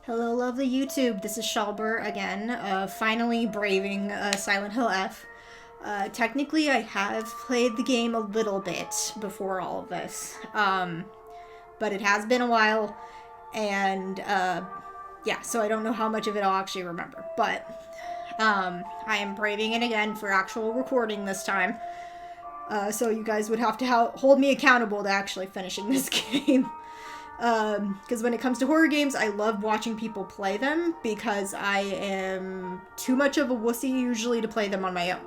Hello, lovely YouTube. This is Shalber again, finally braving Silent Hill F. Technically, I have played the game a little bit before all of this, but it has been a while, and yeah, so I don't know how much of it I'll actually remember. But I am braving it again for actual recording this time, so you guys would have to hold me accountable to actually finishing this game. Because when it comes to horror games, I love watching people play them because I am too much of a wussy usually to play them on my own.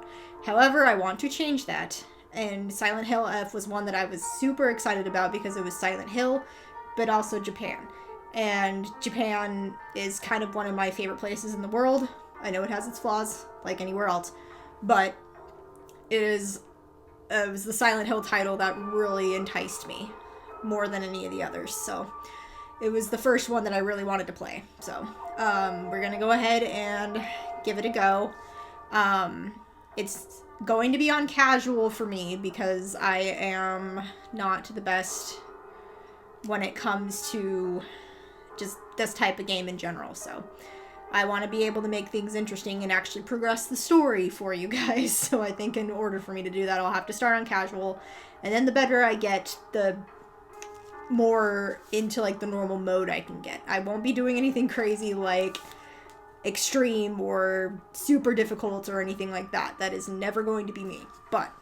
However, I want to change that, and Silent Hill F was one that I was super excited about because it was Silent Hill, but also Japan. And Japan is kind of one of my favorite places in the world. I know it has its flaws, like anywhere else, but it was the Silent Hill title that really enticed me more than any of the others, so it was the first one that I really wanted to play. So we're gonna go ahead and give it a go. It's going to be on casual for me because I am not the best when it comes to just this type of game in general, so I want to be able to make things interesting and actually progress the story for you guys. So I think in order for me to do that, I'll have to start on casual, and then the better I get, the more into like the normal mode I can get. I won't be doing anything crazy like extreme or super difficult or anything like that. That is never going to be me. But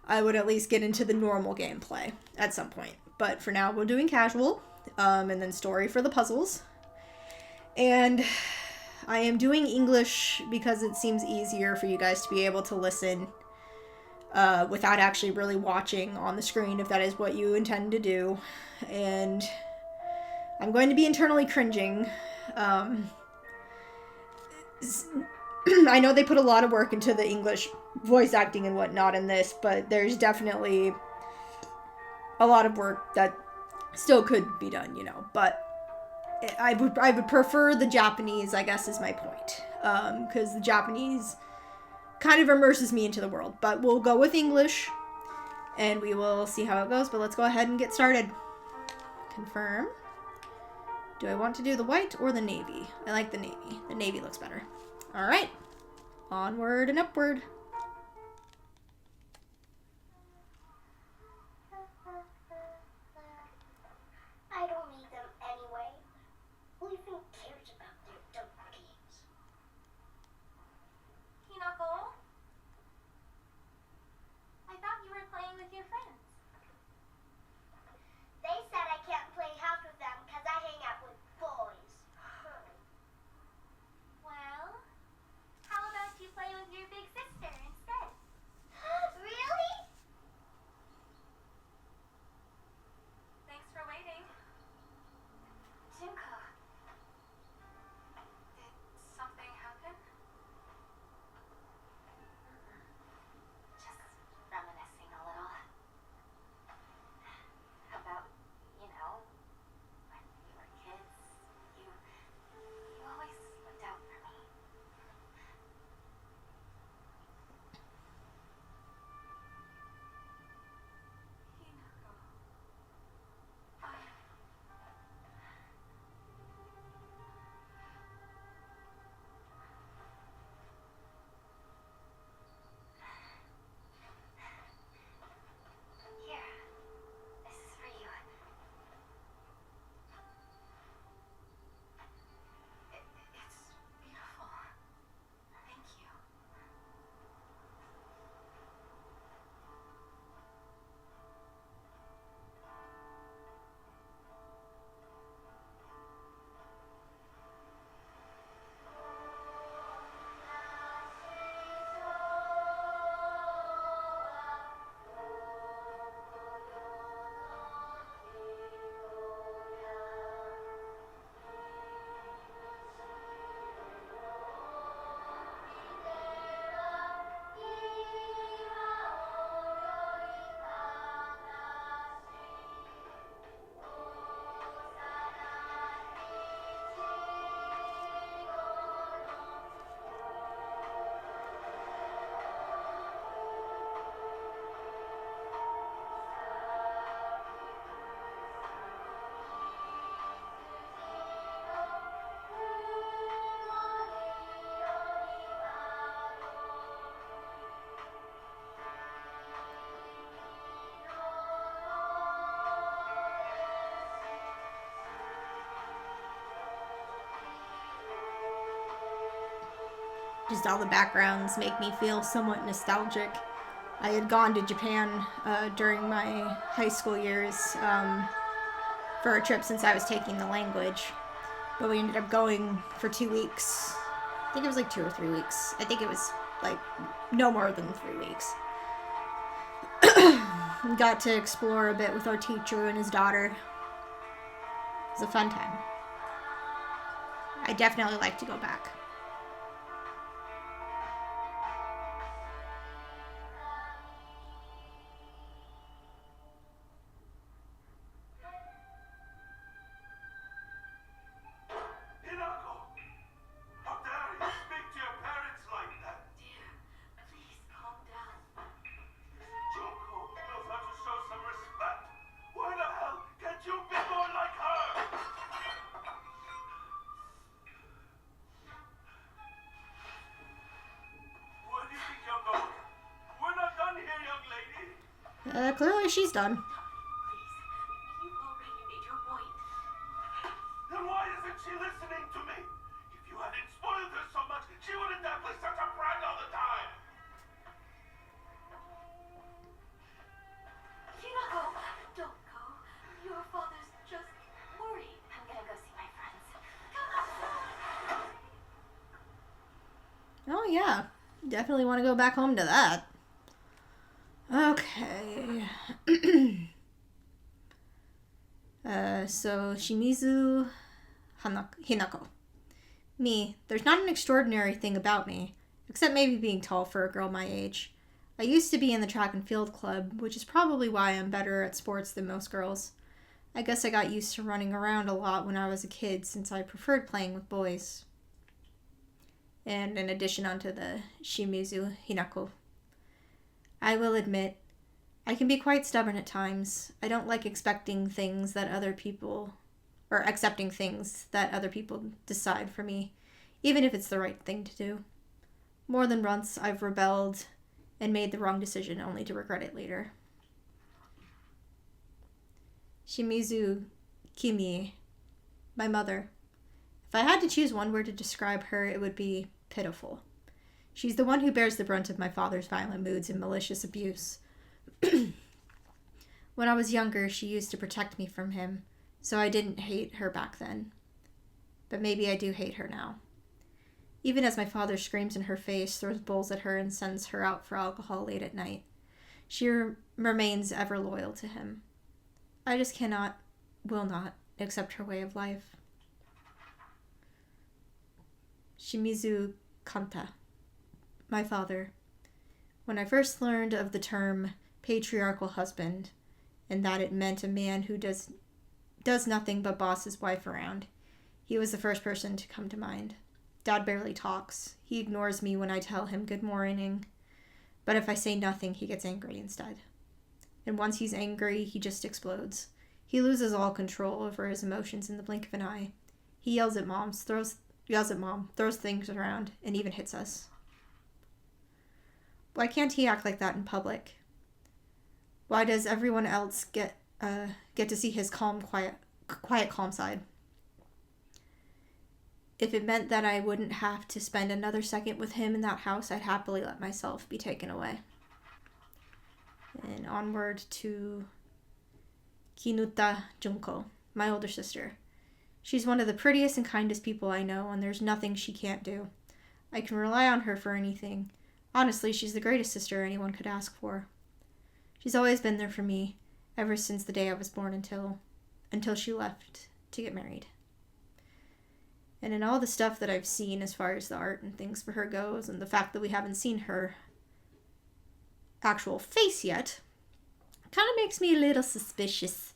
I would at least get into the normal gameplay at some point. But for now, we're doing casual, and then story for the puzzles. And I am doing English because it seems easier for you guys to be able to listen without actually really watching on the screen, if that is what you intend to do. And I'm going to be internally cringing. I know they put a lot of work into the English voice acting and whatnot in this, but there's definitely a lot of work that still could be done, you know. But I would prefer the Japanese, I guess, is my point. Because the Japanese kind of immerses me into the world. But we'll go with English, and we will see how it goes. But let's go ahead and get started. Confirm. Do I want to do the white or the navy? I like the navy. The navy looks better. All right. Onward and upward. I don't need them anyway. Who even cares about their dumb games? Hinako? I thought you were playing with your friends. They said I can't play half of them because I hang out with boys. Well, how about you play with your big sister? Just all the backgrounds make me feel somewhat nostalgic. I had gone to Japan during my high school years for a trip since I was taking the language. But we ended up going for 2 weeks. I think it was like 2 or 3 weeks. I think it was like no more than 3 weeks. Got to explore a bit with our teacher and his daughter. It was a fun time. I definitely like to go back. Clearly she's done. Please, you've already made your point. Then why isn't she listening to me? If you hadn't spoiled her so much, she wouldn't have been such a brat all the time. Hinako, don't go. Your father's just worried. I'm gonna go see my friends. Oh yeah, definitely want to go back home to that. Okay. So Shimizu Hinako. Me, there's not an extraordinary thing about me, except maybe being tall for a girl my age. I used to be in the track and field club, which is probably why I'm better at sports than most girls. I guess I got used to running around a lot when I was a kid since I preferred playing with boys. And in addition onto the Shimizu Hinako, I will admit, I can be quite stubborn at times. I don't like accepting things that other people decide for me, even if it's the right thing to do. More than once, I've rebelled and made the wrong decision only to regret it later. Shimizu Kimi, my mother. If I had to choose one word to describe her, it would be pitiful. She's the one who bears the brunt of my father's violent moods and malicious abuse. When I was younger, she used to protect me from him, so I didn't hate her back then. But maybe I do hate her now. Even as my father screams in her face, throws bowls at her, and sends her out for alcohol late at night, she remains ever loyal to him. I just will not, accept her way of life. Shimizu Kanta, my father. When I first learned of the term patriarchal husband, and that it meant a man who does nothing but boss his wife around, he was the first person to come to mind. Dad barely talks. He ignores me when I tell him good morning. But if I say nothing, he gets angry instead. And once he's angry, he just explodes. He loses all control over his emotions in the blink of an eye. He yells at mom, throws things around, and even hits us. Why can't he act like that in public? Why does everyone else get to see his calm, calm side? If it meant that I wouldn't have to spend another second with him in that house, I'd happily let myself be taken away. And onward to Kinuta Junko, my older sister. She's one of the prettiest and kindest people I know, and there's nothing she can't do. I can rely on her for anything. Honestly, she's the greatest sister anyone could ask for. She's always been there for me, ever since the day I was born until she left to get married. And in all the stuff that I've seen as far as the art and things for her goes, and the fact that we haven't seen her actual face yet, kind of makes me a little suspicious.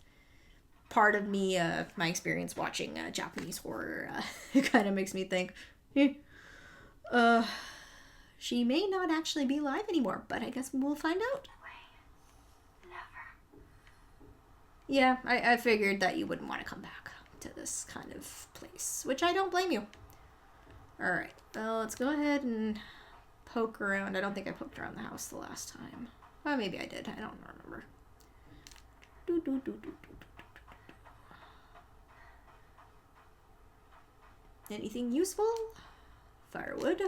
Part of me, my experience watching Japanese horror, it kind of makes me think, she may not actually be alive anymore, but I guess we'll find out. Never. Yeah, I figured that you wouldn't want to come back to this kind of place, which I don't blame you. Alright, well, let's go ahead and poke around. I don't think I poked around the house the last time. Well, maybe I did. I don't remember. Anything useful? Firewood.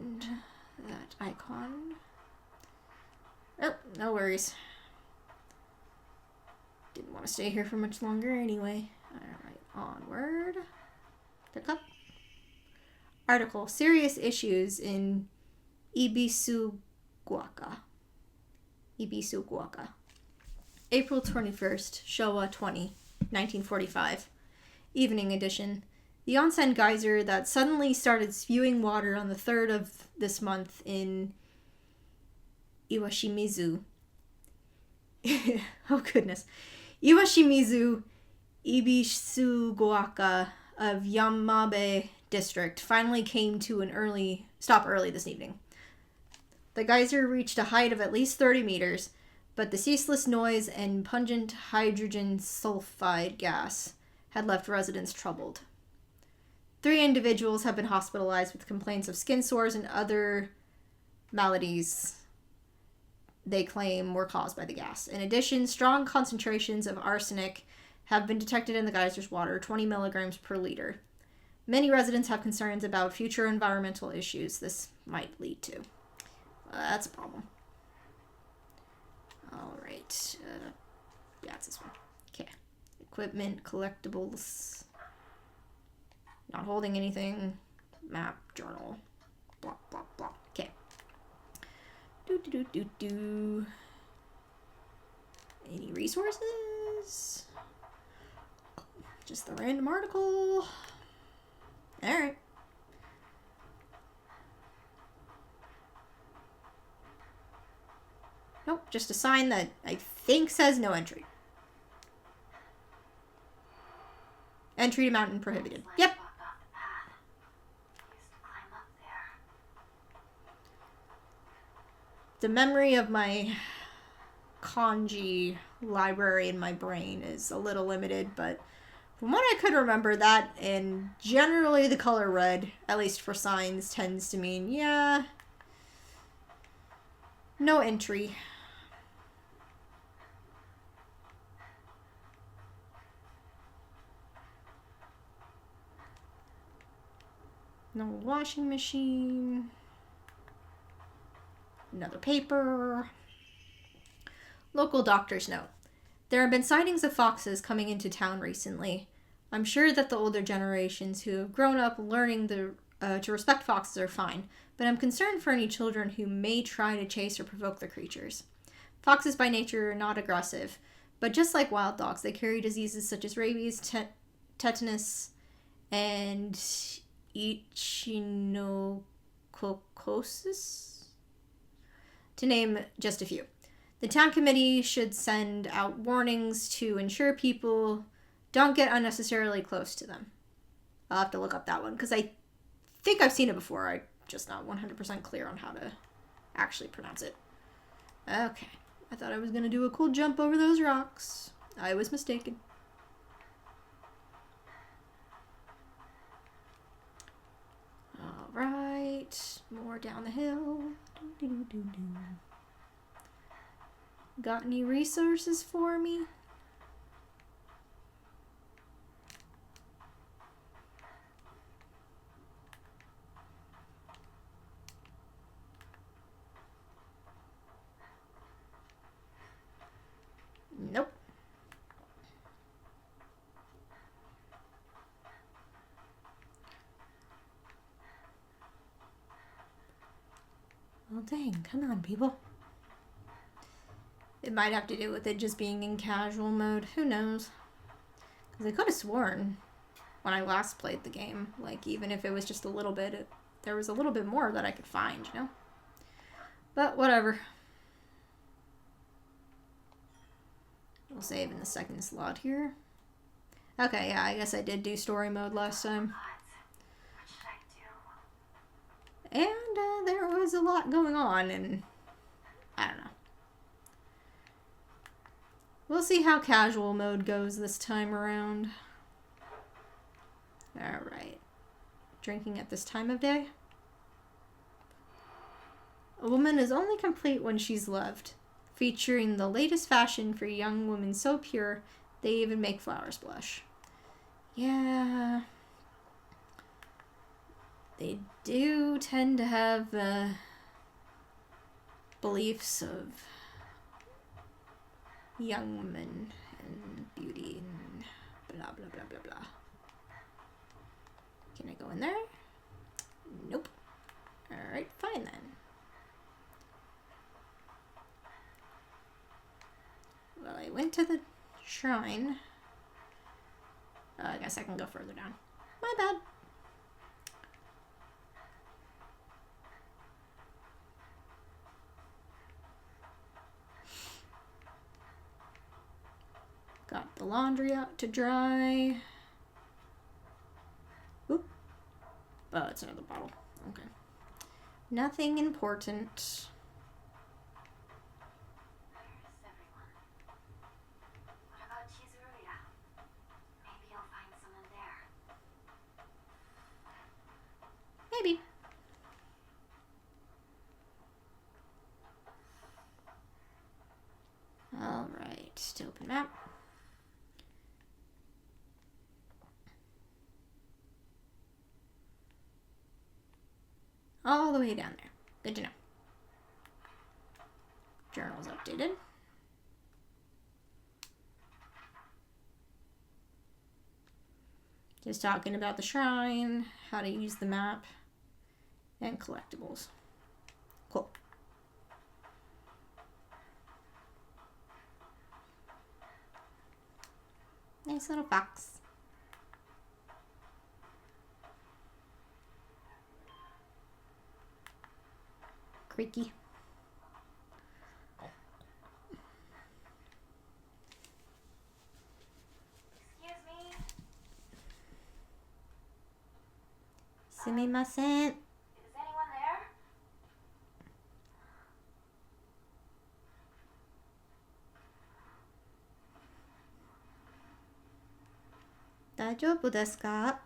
mentioned that icon. Oh, no worries. Didn't want to stay here for much longer anyway. Alright, onward. Pick up. Article, Serious Issues in Ibisuguaca. Ibisuguaca. April 21st, Showa 20, 1945. Evening edition. The onsen geyser that suddenly started spewing water on the 3rd of this month in Iwashimizu. Oh goodness. Iwashimizu Ibisuguaca of Yamabe district finally came to an stop early this evening. The geyser reached a height of at least 30 meters, but the ceaseless noise and pungent hydrogen sulfide gas had left residents troubled. 3 individuals have been hospitalized with complaints of skin sores and other maladies they claim were caused by the gas. In addition, strong concentrations of arsenic have been detected in the geyser's water, 20 milligrams per liter. Many residents have concerns about future environmental issues this might lead to. That's a problem. Alright. Yeah, it's this one. Okay. Equipment, collectibles. Not holding anything. Map, journal. Blah, blah, blah. Okay. Do. Any resources? Just the random article. Alright. Nope, just a sign that I think says no entry. Entry to mountain prohibited. Yep. Walked off the path. Used to climb up there. The memory of my kanji library in my brain is a little limited, but from what I could remember, that and generally the color red, at least for signs, tends to mean, yeah, no entry. No washing machine. Another paper. Local doctors note. There have been sightings of foxes coming into town recently. I'm sure that the older generations who have grown up learning to respect foxes are fine, but I'm concerned for any children who may try to chase or provoke the creatures. Foxes by nature are not aggressive, but just like wild dogs, they carry diseases such as rabies, tetanus, and echinococosis, to name just a few. The town committee should send out warnings to ensure people don't get unnecessarily close to them. I'll have to look up that one because I think I've seen it before. I'm just not 100% clear on how to actually pronounce it. Okay. I thought I was going to do a cool jump over those rocks. I was mistaken. Alright. More down the hill. Got any resources for me? Nope. Well, dang, come on, people. It might have to do with it just being in casual mode. Who knows? Because I could have sworn when I last played the game, like, even if it was just a little bit, there was a little bit more that I could find, you know? But whatever. We'll save in the second slot here. Okay, yeah, I guess I did do story mode last time. What should I do? And there was a lot going on, and I don't know. We'll see how casual mode goes this time around. Alright. Drinking at this time of day? A woman is only complete when she's loved. Featuring the latest fashion for young women so pure, they even make flowers blush. Yeah. They do tend to have beliefs of young women and beauty and blah blah blah blah blah. Can I go in there? Nope. Alright, fine then. Well, I went to the shrine. I guess I can go further down. My bad. Got the laundry out to dry. Oop. Oh, it's another bottle. Okay. Nothing important. Where's everyone? What about Chizuruya? Maybe you'll find someone there. Maybe. Alright, to open map. All the way down there. Good to know. Journal's updated. Just talking about the shrine, how to use the map, and collectibles. Cool. Nice little fox. Creaky. Excuse me? Sumimasen. Is anyone there? 大丈夫ですか?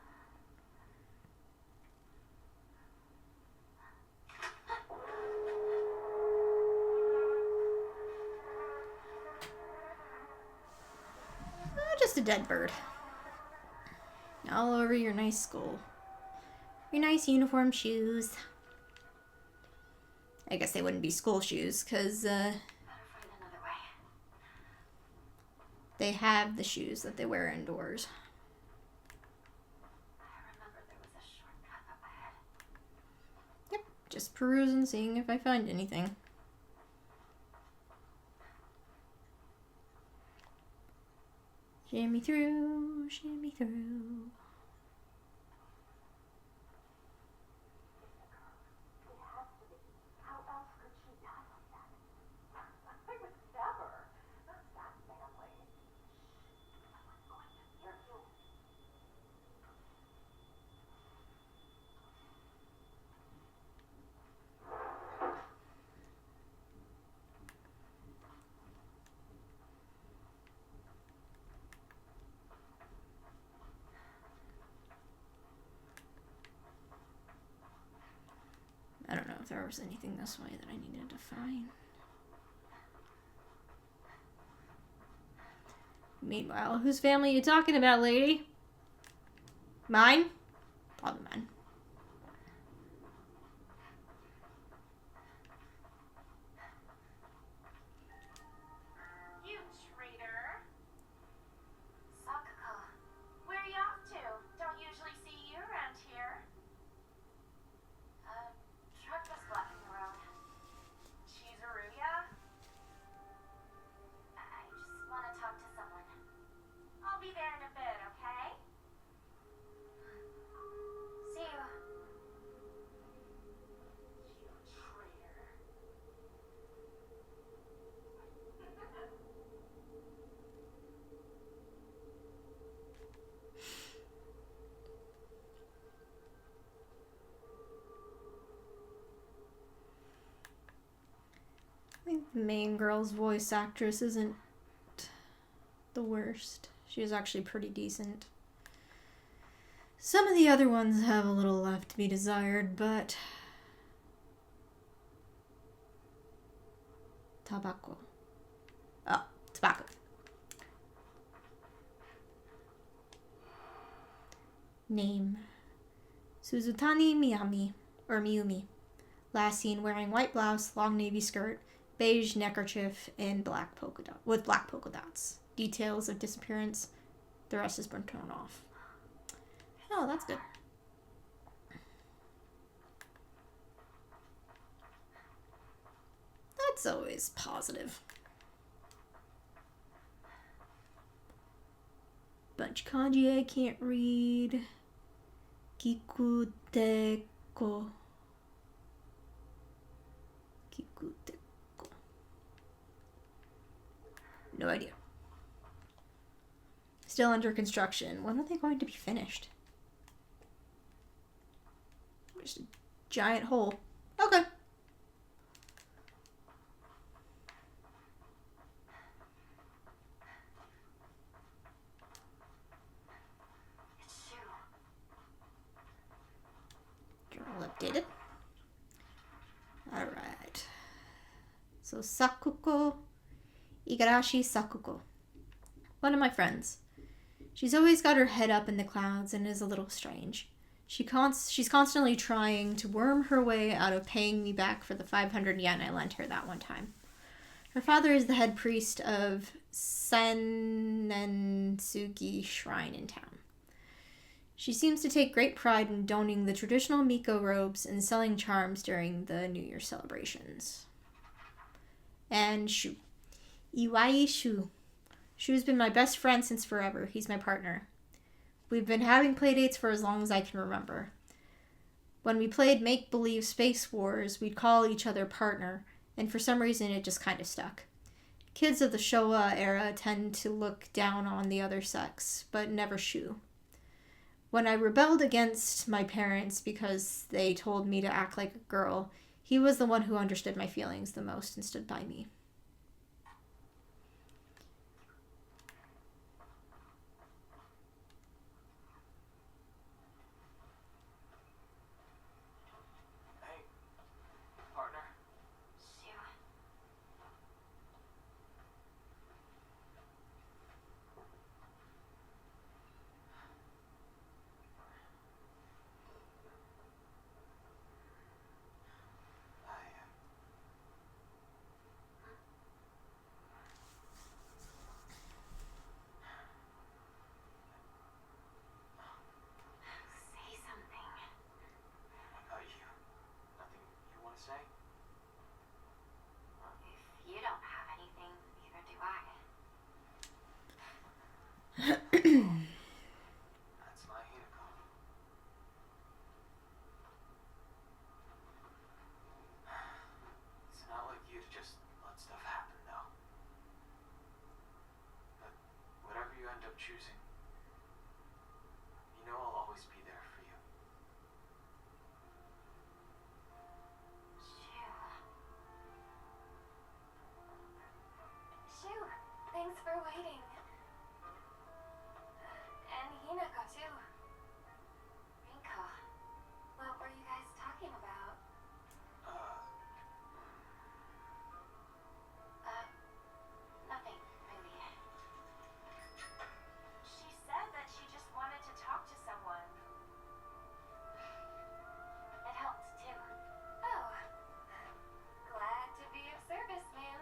Just a dead bird. All over your nice skull. Your nice uniform shoes. I guess they wouldn't be school shoes, because Better find another way. they have the shoes that they wear indoors. I remember there was a shortcut up ahead. Yep, just perusing, seeing if I find anything. Shimmy through, shimmy through. How else could she die like that? I would never. Not that family. Someone's going to hear you. I don't know if there was anything this way that I needed to find. Meanwhile, whose family are you talking about, lady? Mine? Probably mine. You traitor. Sakuko, where are you off to? Don't usually see you around here. Truck was blocking the road. Chizuruya? I just want to talk to someone. I'll be there in a bit, okay? See you. You traitor. I think the main girl's voice actress isn't the worst. She was actually pretty decent. Some of the other ones have a little left to be desired, but... Tobacco. Oh, tobacco. Name. Suzutani Miyami, or Miyumi. Last seen wearing white blouse, long navy skirt, beige neckerchief, and black polka dots. Details of disappearance. The rest has been torn off. Oh, that's good. That's always positive. Bunch of kanji I can't read. Kikuteko. No idea. Still under construction. When are they going to be finished? Just a giant hole. Okay. Journal updated. Alright. So Sakuko. Igarashi Sakuko. One of my friends. She's always got her head up in the clouds and is a little strange. She's constantly trying to worm her way out of paying me back for the 500 yen I lent her that one time. Her father is the head priest of Sennensugi Shrine in town. She seems to take great pride in donning the traditional Miko robes and selling charms during the New Year celebrations. And Shu. Iwai Shu. Shu's been my best friend since forever. He's my partner. We've been having playdates for as long as I can remember. When we played make-believe Space Wars, we'd call each other partner, and for some reason it just kind of stuck. Kids of the Showa era tend to look down on the other sex, but never Shu. When I rebelled against my parents because they told me to act like a girl, he was the one who understood my feelings the most and stood by me. That's my Hinako. It's not like you to just let stuff happen, though. But whatever you end up choosing, you know I'll always be there for you. Shu, thanks for waiting. And Hinako too. Rinko, what were you guys talking about? Nothing, really. She said that she just wanted to talk to someone. It helped too. Oh, glad to be of service, ma'am.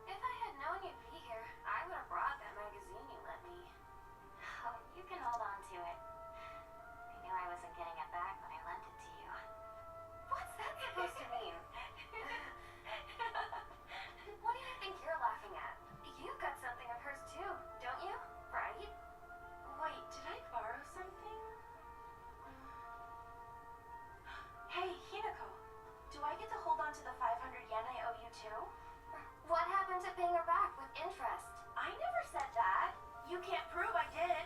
If I had known you'd be here, I would have brought that magazine you lent me. Oh, you can hold on to it. I knew I wasn't getting it back when I lent it to you. What's that supposed to mean? What do you think you're laughing at? You've got something of hers too, don't you? Right? Wait, did I borrow something? Hey, Hinako, do I get to hold on to the 500 yen I owe you too? What happened to paying her back with interest? I never said that. You can't prove I did.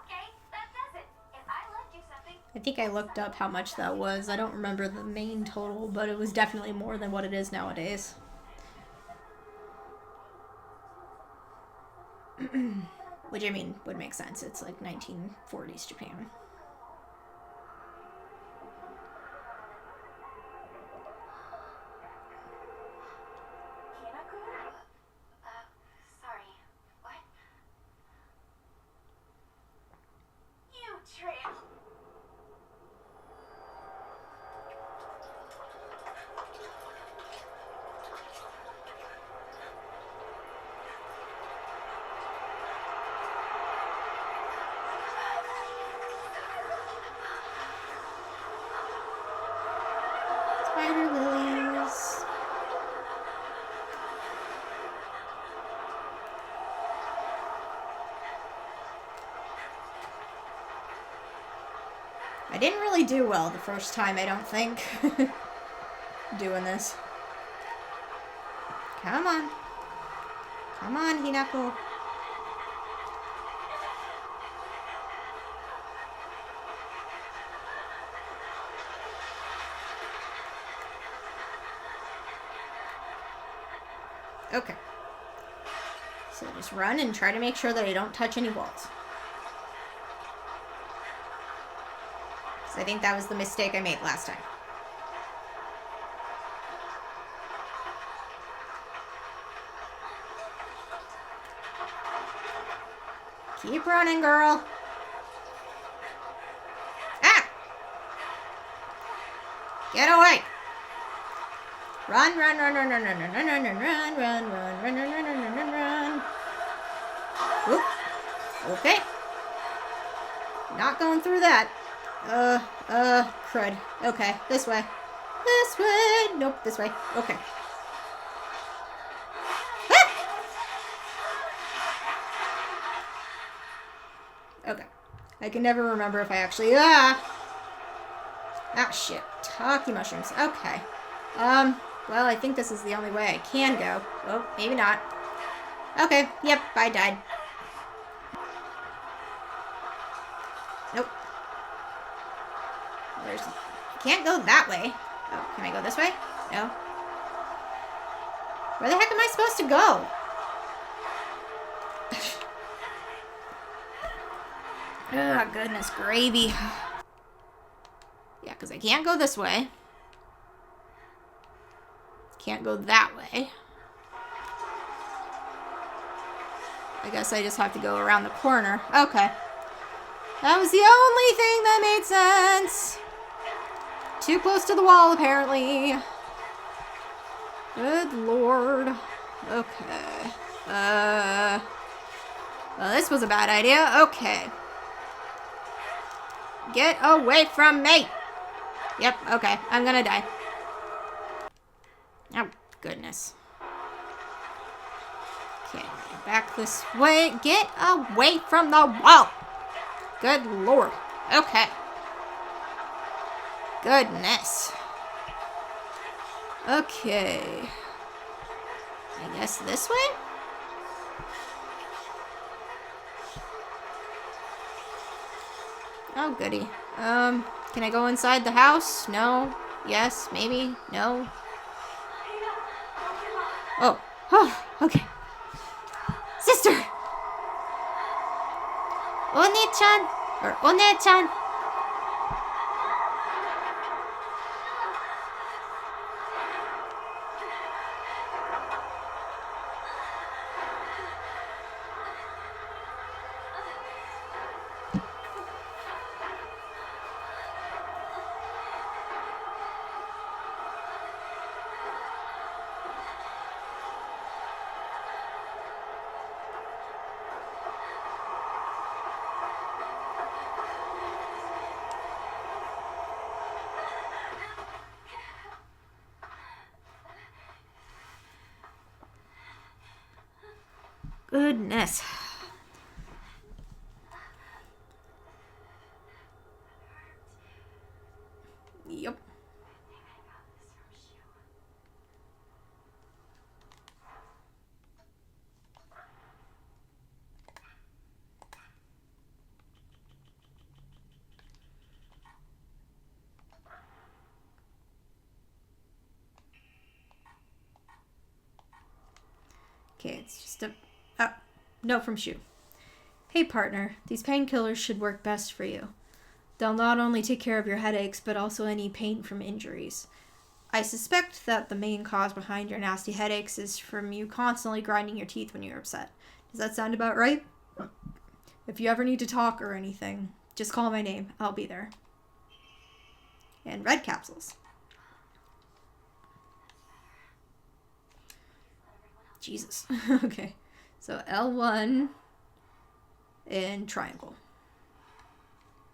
Okay, that does it. If I lent you something... I think I looked up how much that was. I don't remember the main total, but it was definitely more than what it is nowadays. Which, I mean, would make sense. It's like 1940s Japan. Sorry. What? didn't really do well the first time, I don't think. Doing this. Come on. Come on, Hinako. Okay. So just run and try to make sure that I don't touch any walls. Because I think that was the mistake I made last time. Keep running, girl. Ah! Get away! Run, run, run, run, run, run, run, run, run, run, run, run, run, run, run, run, run, run, run. Whoop. Okay. Not going through that. Crud. Okay, this way. This way. Nope, this way. Okay. Okay. I can never remember if I actually... Ah, shit. Taki mushrooms. Okay. Well, I think this is the only way I can go. Oh, maybe not. Okay. Yep, I died. Nope. I can't go that way. Oh, can I go this way? No. Where the heck am I supposed to go? Oh, goodness gravy. Yeah, because I can't go this way. Can't go that way. I guess I just have to go around the corner. Okay. That was the only thing that made sense. Too close to the wall, apparently. Good lord. Okay. Well, this was a bad idea. Okay. Get away from me! Yep, okay. I'm gonna die. Oh, goodness. Okay, back this way. Get away from the wall! Good lord. Okay. Goodness. Okay. I guess this way? Oh, goody. Can I go inside the house? No. Yes. Maybe. No. Oh. Oh, okay. Sister! Oni-chan! Or One-chan! Goodness. Yep. Okay, it's just a... Oh, note from Shu. Hey partner, these painkillers should work best for you. They'll not only take care of your headaches, but also any pain from injuries. I suspect that the main cause behind your nasty headaches is from you constantly grinding your teeth when you're upset. Does that sound about right? If you ever need to talk or anything, just call my name. I'll be there. And red capsules. Jesus. Okay. So L1 and triangle.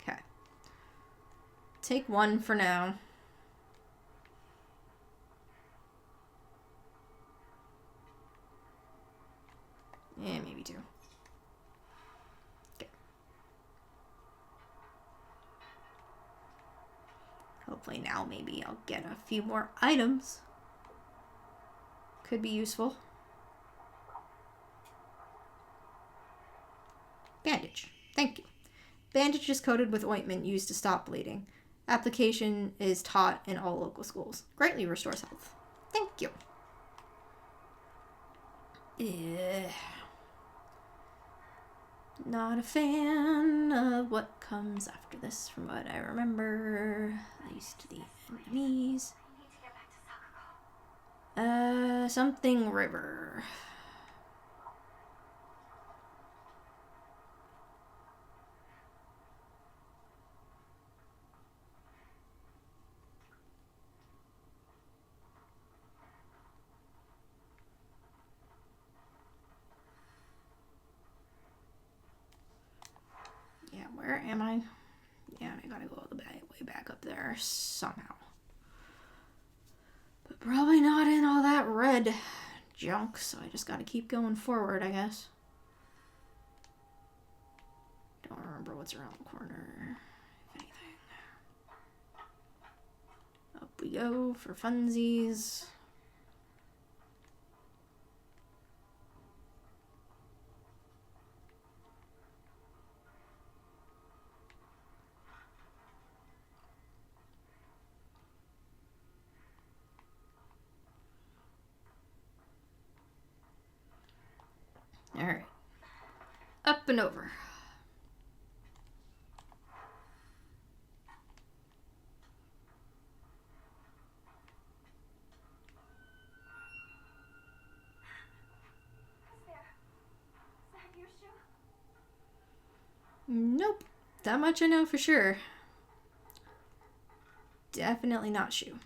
Okay. Take one for now. Yeah, maybe two. Okay. Hopefully now maybe I'll get a few more items. Could be useful. Bandage. Thank you. Bandage is coated with ointment used to stop bleeding. Application is taught in all local schools. Greatly restores health. Thank you. Not a fan of what comes after this from what I remember. At least the enemies. I need to get back to Sakuko. Something river. Yeah, where am I? Yeah, I gotta go all the way back up there somehow. But probably not in all that red junk, so I just gotta keep going forward, I guess. Don't remember what's around the corner, if anything. Up we go for funsies. Alright. Up and over. Is that your shoe? Nope. That much I know for sure. Definitely not shoe.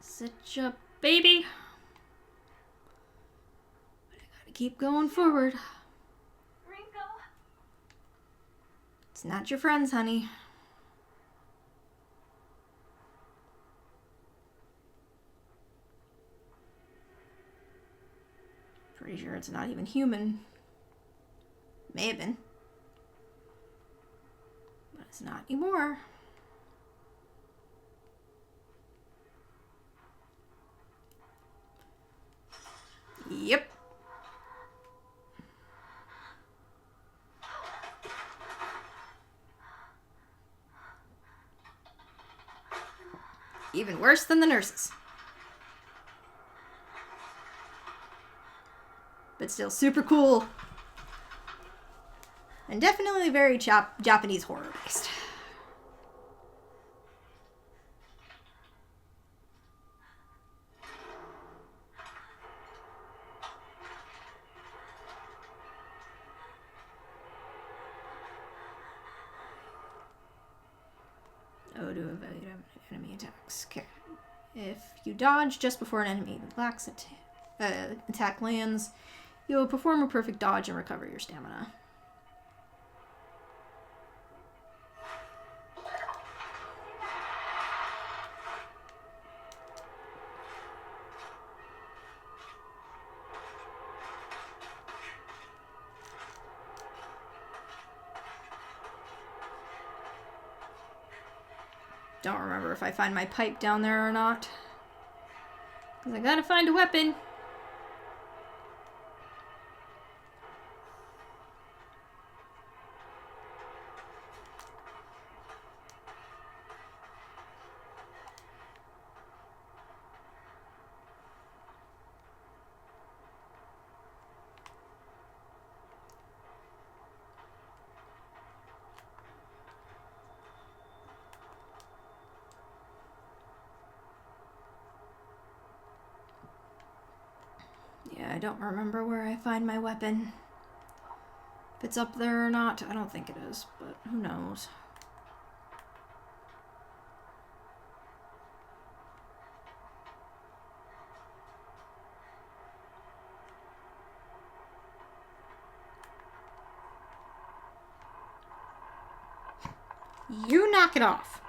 Such a baby. But I gotta keep going forward. Rinko? It's not your friends, honey. Pretty sure it's not even human. May have been. But it's not anymore. Yep. Even worse than the nurses. But still super cool. And definitely very Japanese horror based. Oh, to evade enemy attacks. Okay. If you dodge just before an enemy attack lands, you will perform a perfect dodge and recover your stamina. Don't remember if I find my pipe down there or not. Because I gotta find a weapon. Yeah, I don't remember where I find my weapon. If it's up there or not, I don't think it is, but who knows. You knock it off.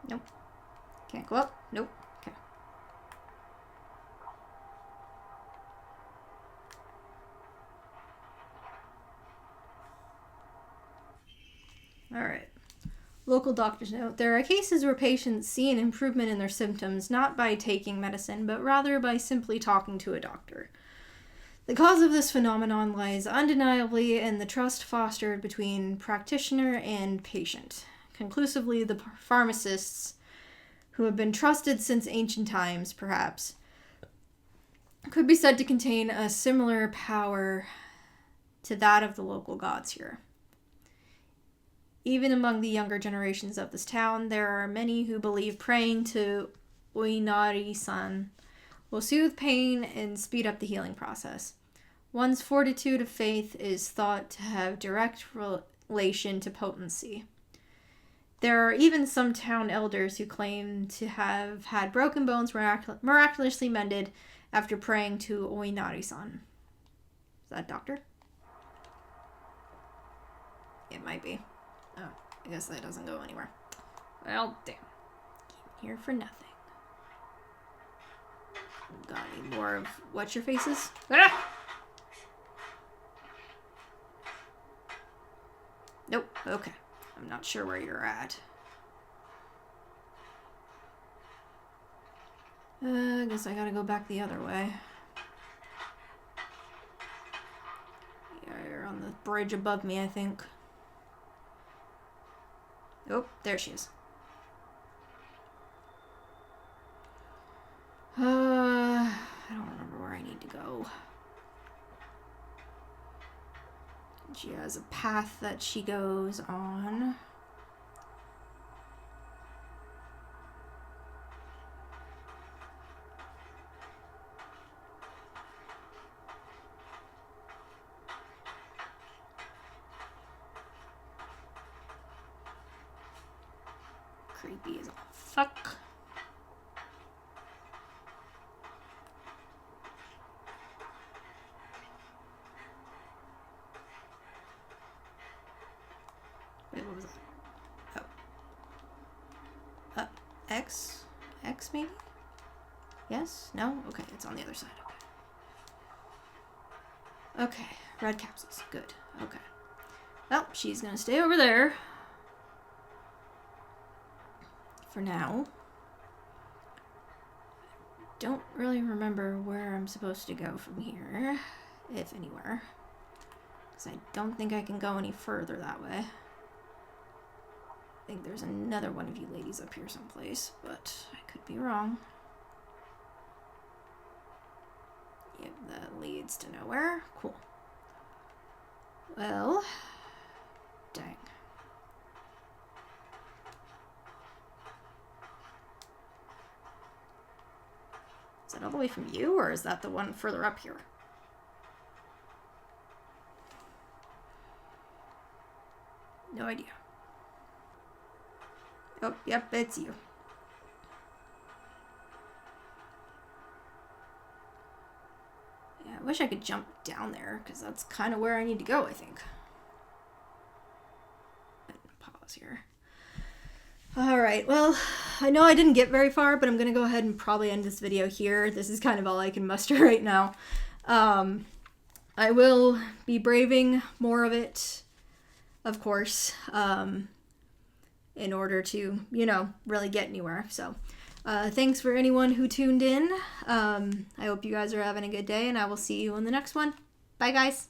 Nope. Can't go up. Nope. Okay. Alright. Local doctors note, there are cases where patients see an improvement in their symptoms not by taking medicine, but rather by simply talking to a doctor. The cause of this phenomenon lies undeniably in the trust fostered between practitioner and patient. Conclusively, the pharmacists, who have been trusted since ancient times, perhaps, could be said to contain a similar power to that of the local gods here. Even among the younger generations of this town, there are many who believe praying to Oinari-san will soothe pain and speed up the healing process. One's fortitude of faith is thought to have direct relation to potency. There are even some town elders who claim to have had broken bones miraculously mended after praying to Oinari-san. Is that a doctor? It might be. Oh, I guess that doesn't go anywhere. Well, damn. Came here for nothing. Got any more of what's your faces? Ah! Nope. Okay. I'm not sure where you're at. I guess I gotta go back the other way. Yeah, you're on the bridge above me, I think. Oh, there she is. I don't remember where I need to go. She has a path that she goes on. Creepy as all fuck. Wait, what was that? Oh. X? X maybe? Yes? No? Okay, it's on the other side. Okay, red capsules. Good. Okay. Well, she's gonna stay over there. For now. Don't really remember where I'm supposed to go from here, if anywhere. Because I don't think I can go any further that way. I think there's another one of you ladies up here someplace, but I could be wrong. Yep, that leads to nowhere. Cool. Well, dang. Is that all the way from you, or is that the one further up here? No idea. Oh, yep, it's you. Yeah, I wish I could jump down there, because that's kind of where I need to go, I think. Pause here. Alright, well, I know I didn't get very far, but I'm going to go ahead and probably end this video here. This is kind of all I can muster right now. I will be braving more of it, of course, in order to, you know, really get anywhere. So, thanks for anyone who tuned in. I hope you guys are having a good day, and I will see you in the next one. Bye, guys.